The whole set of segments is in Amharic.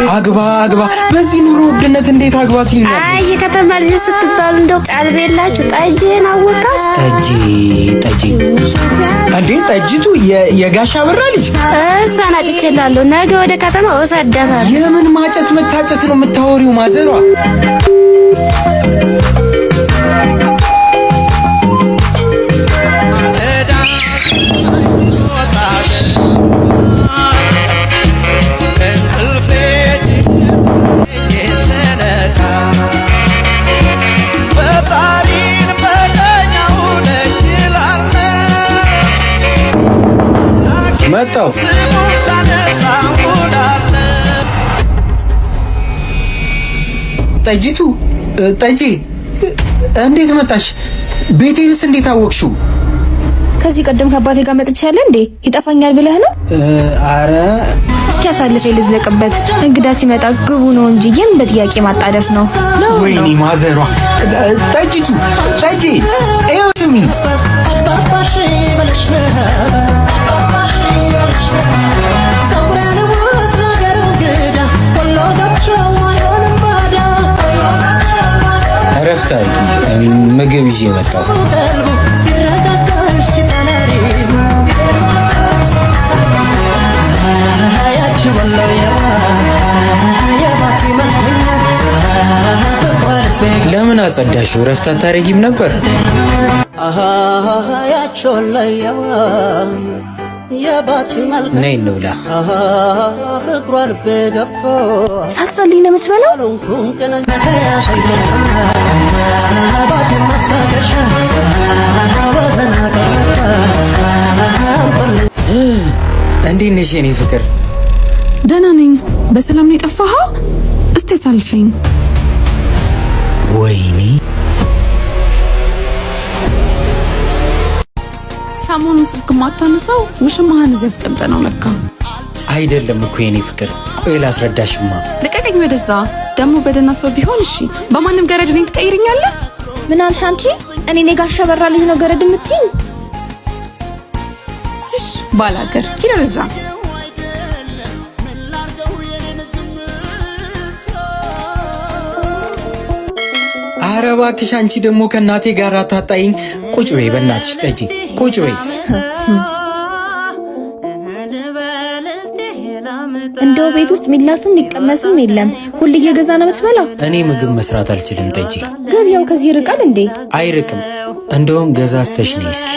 አግባ በዚህ ኑሮ ውድነት እንዴት አግባት ይላል? አይ የከተማ ልጅ ስትባሉ እንደው ቀልብ የላችሁ። ጠጅን አወቃት። ጠጅ እንዴ? ጠጅቱ የጋሻ በራ ልጅ እሷን አጭቼላለሁ። ነገ ወደ ከተማ ወሰዳታለሁ። የምን ማጨት መታጨት ነው የምታወሪው ማዘሯ? መጣው ጠጅቱ ጠጅ እንዴት መጣሽ? ቤቴንስ እንዴት አወቅሽው? ከዚህ ቀደም ከአባቴ ጋር መጥቻለሁ እንዴ? ይጠፋኛል ብለህ ነው? አረ እስኪ አሳልፌ ልዝለቅበት። እንግዳ ሲመጣ ግቡ ነው እንጂ የምን በጥያቄ ማጣደፍ ነው? ወይኔ ማዘሯ። ጠጅቱ ጠጅ ይኸው ስሚ። እረፍት አድርጊ፣ ምግብ ይዤ መጣሁ። ለምን አጸዳሽው? እረፍት አታረጊም ነበር? ነይ እንብላ። ሳትጸልይ ነው የምትበላው? እንዴት ነሽ የኔ ፍቅር? ደህና ነኝ። በሰላም ነው የጠፋኸው? እስቲ ሳልፈኝ። ወይኔ ሰሞኑን ስልክ ማታነሳው ውሽማህን እዚህ አስቀምጠህ ነው ለካ። አይደለም እኮ የኔ ፍቅር። ቆይ ላስረዳሽማ። ልቀቀኝ ወደዛ። ደግሞ በደህና ሰው ቢሆን እሺ፣ በማንም ገረድ እኔን ትቀይርኛለህ? ምን አልሽ አንቺ? እኔ ጋሻ በራ ልጅ ነው ገረድ የምትይኝ? ትሽ ባላገር ሂድ ወደዛ። ኧረ እባክሽ አንቺ ደግሞ ከእናቴ ጋር አታጣይኝ። ቁጭ በይ በእናትሽ ጠጪ። ቁጭ በይ። እንደው ቤት ውስጥ ሚላስም ሚቀመስም የለም። ሁሉ እየገዛ ነው የምትበላው? እኔ ምግብ መስራት አልችልም ጠጪ። ገበያው ከዚህ ይርቃል እንዴ? አይርቅም። እንደውም ገዛዝተሽ ነይ እስኪ።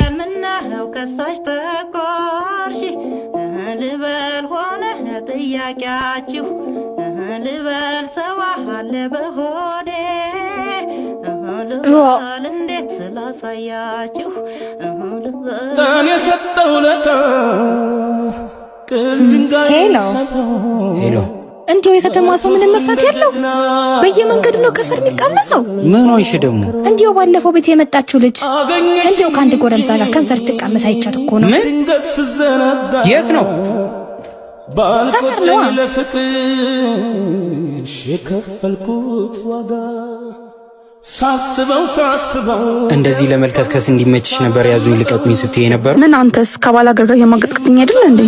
ልበል ሆነ ጥያቄያችሁ ልበል ሰው አለ በሆዴ እንዴት ስላሳያችሁ ሄሎ እንዲያው የከተማ ሰው ምንም መፍራት ያለው በየመንገዱ ነው ከፈር የሚቀመሰው። ምን ሆንሽ ደግሞ? እንዲያው ባለፈው ቤት የመጣችው ልጅ እንዲያው ከአንድ ጎረምሳ ጋር ከንፈር ትቀመስ አይቻት እኮ ነው። ምን? የት ነው? ሰፈር ነው። እንደዚህ ለመልከስከስ እንዲመችሽ ነበር ያዙኝ ልቀቁኝ ስትይ ነበር። ምን አንተስ ከባላገር ጋር የማገጥቅጥኝ አይደል እንዴ?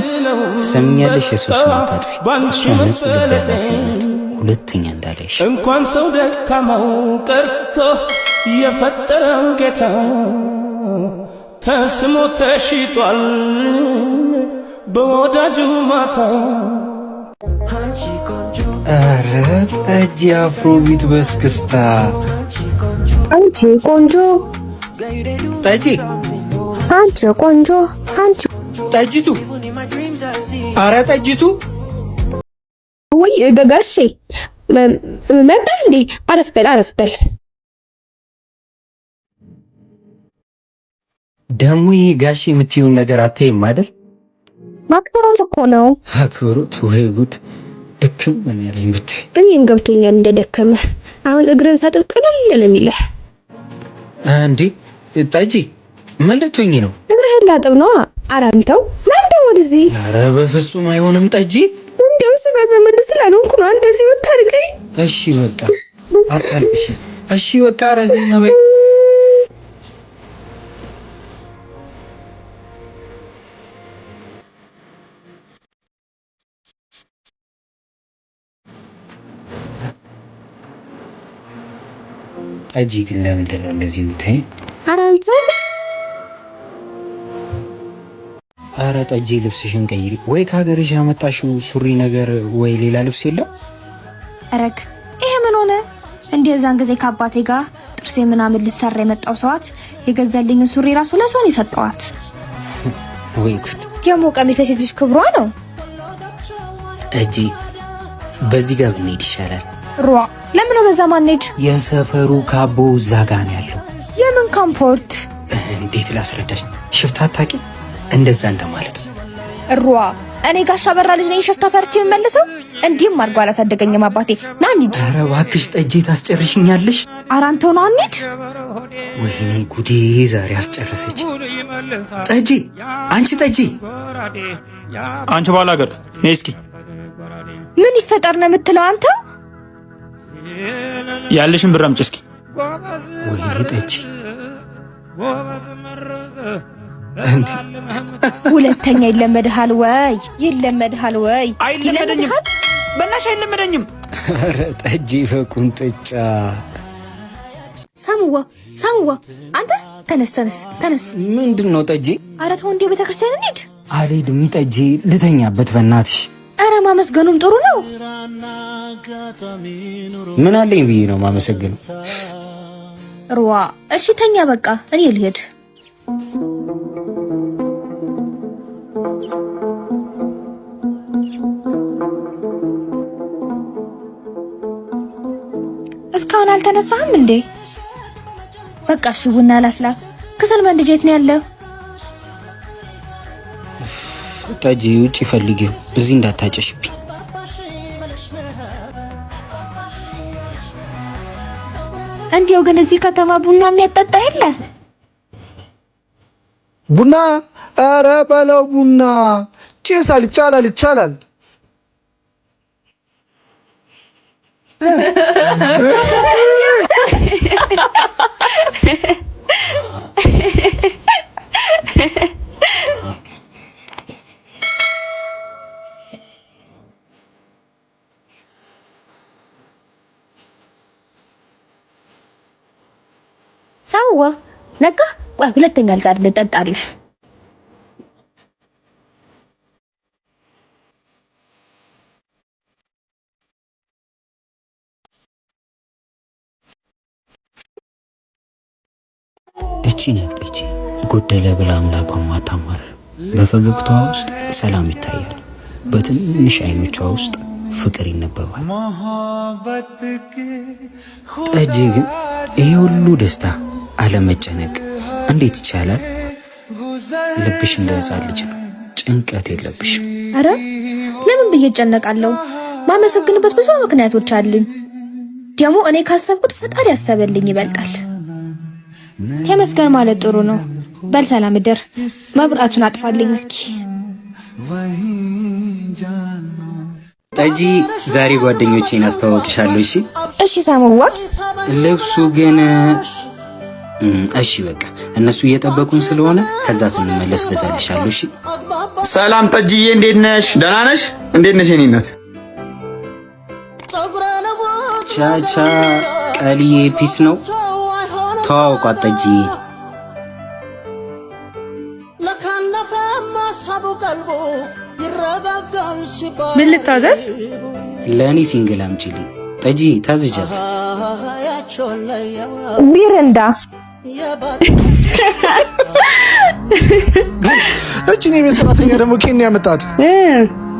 ሰምኛለሽ። የሰው ስም አታጥፊ። እሷ ንጹህ ልብ ያላት ናት። ሁለተኛ እንዳለሽ እንኳን ሰው ደካማው ቀርቶ የፈጠረው ጌታ ተስሞ ተሽጧል በወዳጁ ማታ። ኧረ ጠጅ አፍሮቢት በስክስታ። አንቺ ቆንጆ ጠጅ፣ አንቺ ቆንጆ፣ አንቺ ጠጅቱ። ኧረ ጠጅቱ ወይ ጋሼ መጣ እንዴ? አረፍ በል። ደሞ ይሄ ጋሼ የምትይውን ነገር አታይም አይደል? አክብሮት እኮ ነው። አክብሮት? ወይ ጉድ! ደክም ምን ያለኝ ብታይ። እኔም ገብቶኛል እንደደከመ። አሁን እግርን ሳጥብ ቀለል ለሚልህ እንዴ? ጠጅ ምን ልትሆኚ ነው? እግርህን ላጥብ ነው። አራንተው ማንተ ወደዚህ። ኧረ በፍጹም አይሆንም ጠጅ። እንደው ስጋ ዘመድ ስላልሆንኩ ነው እንደዚህ ወታርቀኝ። እሺ በቃ አታልቅሽ። እሺ በቃ ረዘኛ በይ። ጠጅ ግን ለምንድን ነው እንደዚህ የምታይ? ኧረ ጠጅ ልብስሽን ቀይሪ፣ ወይ ከሀገርሽ ያመጣሽው ሱሪ ነገር ወይ ሌላ ልብስ የለም? ረክ ይሄ ምን ሆነ? እንደዛን ጊዜ ከአባቴ ጋር ጥርሴ ምናምን ልሰራ የመጣው ሰዋት የገዛልኝን ሱሪ ራሱ ለሷን የሰጠዋት። ወይ ጉድ! ደግሞ ቀሚስ ለሴት ልጅ ክብሯ ነው። ጠጅ በዚህ ጋር ብንሄድ ይሻላል። ሯ ለምን ነው በዛ ማንሄድ? የሰፈሩ ካቦ እዛ ጋር ነው ያለው። የምን ካምፖርት? እንዴት ላስረዳሽ? ሽፍታ አታውቂ? እንደዛ እንደማለት ነው። ሯ እኔ ጋሻ በራ ልጅ ነኝ ሽፍታ ፈርቼ የምመልሰው? እንዲህም አድርጎ አላሳደገኝም አባቴ። ና እንሂድ። ኧረ እባክሽ ጠጅ ታስጨርሽኛለሽ። ኧረ አንተው ነው እንሂድ። ወይኔ ጉዴ ዛሬ አስጨረሰች። ጠጅ አንቺ ጠጅ አንቺ ባላገር ነይ እስኪ። ምን ይፈጠር ነው የምትለው አንተ? ያለሽን ብር አምጪ እስኪ። ወይኔ ጠጅ ሁለተኛ ይለመድሃል ወይ? ይለመድሃል ወይ? አይለመደኝም፣ በእናትሽ አይለመደኝም። ኧረ ጠጅ በቁንጥጫ ሳሙዋ አንተ ተነስ። ምንድን ነው ጠጅ? ኧረ ተው እንዴ ቤተክርስቲያን እንሂድ። አልሄድም ጠጅ፣ ልተኛበት በእናትሽ። ኧረ ማመስገኑም ጥሩ ነው። ምን አለኝ ብዬ ነው ማመሰግነው? ሩዋ እሺ ተኛ በቃ እኔ ልሄድ። እስካሁን አልተነሳህም እንዴ? በቃ እሺ ቡና ላፍላ። ከሰል መንድጄት ነው ያለው። ጠጅ ውጪ ፈልጊው፣ እዚህ እንዳታጨሽብኝ። እንዲያው ግን እዚህ ከተማ ቡና የሚያጠጣ የለ? ቡና ኧረ በለው ቡና ጭሳል። ይቻላል። ሳሙዋ ነቃ። ቆይ ሁለተኛ ልጣድ ጠጣሪፍ። እቺ ነጠች ጎደለ ብላ አምላኳን ማታማር። በፈገግታዋ ውስጥ ሰላም ይታያል። በትንሽ አይኖቿ ውስጥ ፍቅር ይነበባል። ጠጅ ግን ይሄ ሁሉ ደስታ አለመጨነቅ እንዴት ይቻላል? ልብሽ እንደ ሕፃን ልጅ ነው። ጭንቀት የለብሽም። አረ ለምን ብዬ እጨነቃለሁ? ማመሰግንበት ብዙ ምክንያቶች አሉኝ። ደግሞ እኔ ካሰብኩት ፈጣሪ ያሰበልኝ ይበልጣል። ተመስገን ማለት ጥሩ ነው። በል ሰላም እደር። መብራቱን አጥፋልኝ እስኪ። ጠጂ ዛሬ ጓደኞቼን አስተዋውቅሻለሁ። እሺ ሳሙዋ። ልብሱ ግን እሺ በቃ እነሱ እየጠበቁን ስለሆነ ከዛ ስንመለስ ገዛልሻለሁ። እሺ ሰላም ጠጅዬ፣ እንዴት ነሽ? ደህና ነሽ? እንዴት ነሽ የኔ እናት? ቻቻ ቀልዬ ፒስ ነው። ተዋውቋት ጠጅዬ። ምን ልታዘዝ? ለእኔ ሲንግል አምጪልኝ። ጠጂ ታዝዣት። ቢረንዳ እቺ የቤት ሰራተኛ ደግሞ ኬን ያመጣት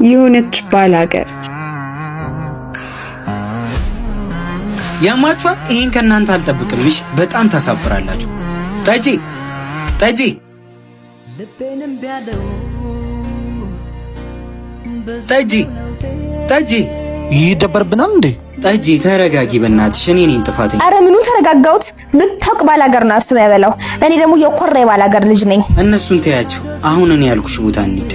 የሆነች ባላገር ያማችኋል። ይሄን ከእናንተ አልጠብቅም። እሺ በጣም ታሳፍራላችሁ። ጠጂ ጠጂ ይደበርብናል እንዴ? ጠጂ ተረጋጊ በእናትሽ። እኔ ነኝ ጥፋተኛ። አረ ምኑ ተረጋጋሁት? ብታውቅ ባላገር ነው እርሱ ያበላው። እኔ ደግሞ የኮራ የባላገር ልጅ ነኝ። እነሱን ተያቸው። አሁን እኔ ያልኩሽ ቦታ እንሂድ።